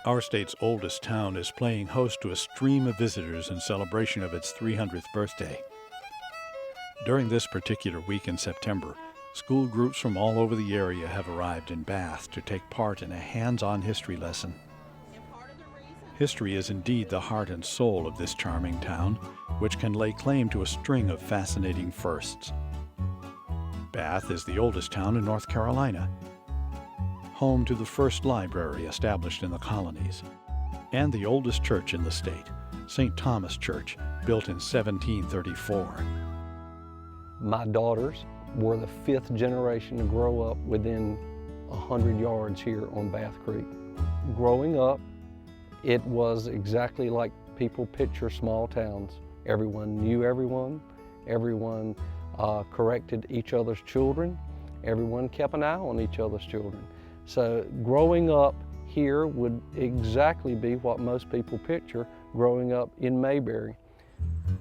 Our state's oldest town is playing host to a stream of visitors in celebration of its 300th birthday. During this particular week in September, school groups from all over the area have arrived in Bath to take part in a hands-on history lesson. History is indeed the heart and soul of this charming town, which can lay claim to a string of fascinating firsts. Bath is the oldest town in North Carolina, home to the first library established in the colonies, and the oldest church in the state, St. Thomas Church, built in 1734. My daughters were the 5th generation to grow up within 100 yards here on Bath Creek. Growing up, it was exactly like people picture small towns. Everyone knew everyone, everyone corrected each other's children, everyone kept an eye on each other's children. So growing up here would exactly be what most people picture growing up in Mayberry.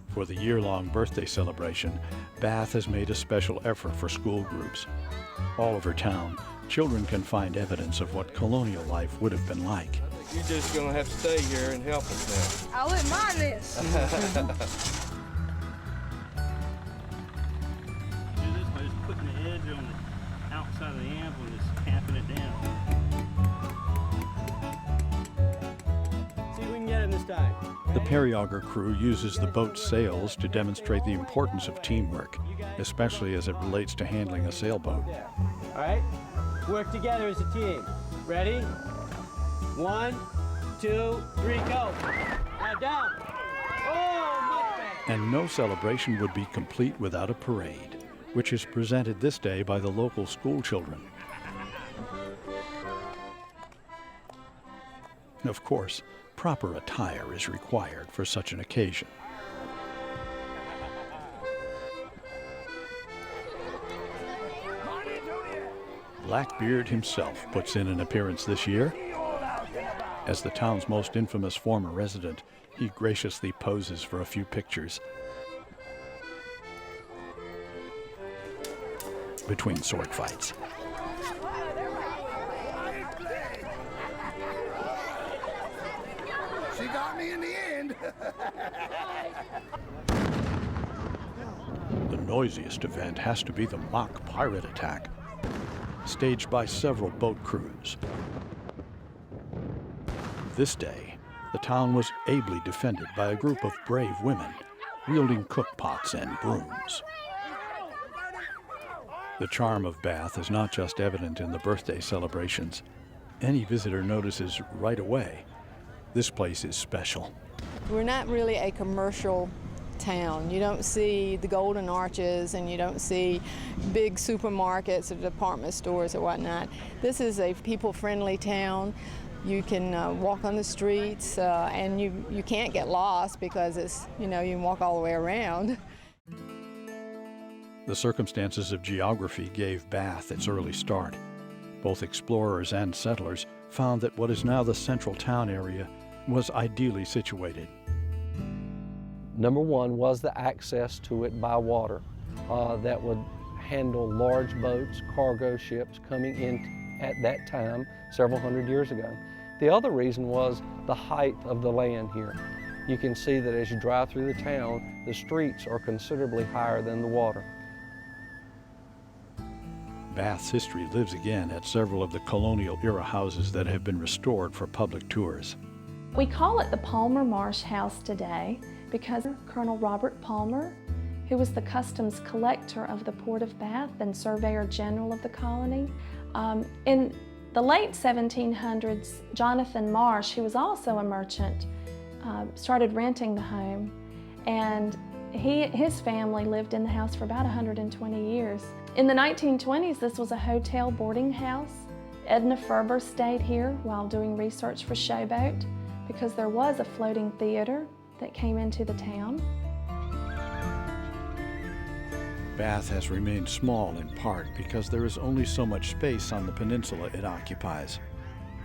For the year-long birthday celebration, Bath has made a special effort for school groups. All over town, children can find evidence of what colonial life would have been like. You're just going to have to stay here and help us now. I'll admire this. Do this by just putting the edge on the outside of the anvil and just tapping it down. See if we can get him this time. The periauger crew uses the boat's sails to demonstrate the importance of teamwork, especially as it relates to handling a sailboat. All right, work together as a team. Ready? 1, 2, 3, go. Now down. Oh, much better. And no celebration would be complete without a parade, which is presented this day by the local school children. Of course, proper attire is required for such an occasion. Blackbeard himself puts in an appearance this year. As the town's most infamous former resident, he graciously poses for a few pictures. Between sword fights. She got me in the end. The noisiest event has to be the mock pirate attack, staged by several boat crews. This day, the town was ably defended by a group of brave women wielding cookpots and brooms. The charm of Bath is not just evident in the birthday celebrations. Any visitor notices right away, this place is special. We're not really a commercial town. You don't see the golden arches and you don't see big supermarkets or department stores or whatnot. This is a people-friendly town. You can walk on the streets and you can't get lost because it's, you can walk all the way around. The circumstances of geography gave Bath its early start. Both explorers and settlers found that what is now the central town area was ideally situated. Number one was the access to it by water that would handle large boats, cargo ships coming in at that time several hundred years ago. The other reason was the height of the land here. You can see that as you drive through the town, the streets are considerably higher than the water. Bath's history lives again at several of the colonial-era houses that have been restored for public tours. We call it the Palmer Marsh House today because Colonel Robert Palmer, who was the customs collector of the Port of Bath and Surveyor General of the colony, in the late 1700s, Jonathan Marsh, who was also a merchant, started renting the home, and his family lived in the house for about 120 years. In the 1920s, this was a hotel boarding house. Edna Ferber stayed here while doing research for Showboat because there was a floating theater that came into the town. Bath has remained small in part because there is only so much space on the peninsula it occupies.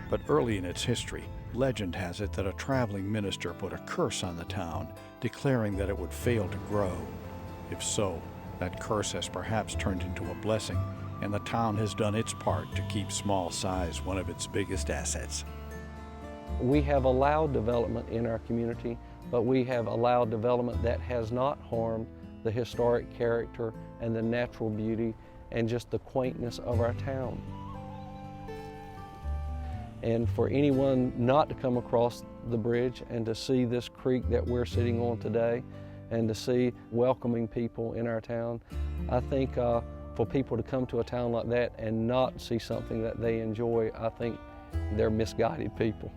But early in its history, legend has it that a traveling minister put a curse on the town, declaring that it would fail to grow. If so, that curse has perhaps turned into a blessing, and the town has done its part to keep small size one of its biggest assets. We have allowed development in our community, but we have allowed development that has not harmed the historic character and the natural beauty and just the quaintness of our town. And for anyone not to come across the bridge and to see this creek that we're sitting on today and to see welcoming people in our town, I think for people to come to a town like that and not see something that they enjoy, I think they're misguided people.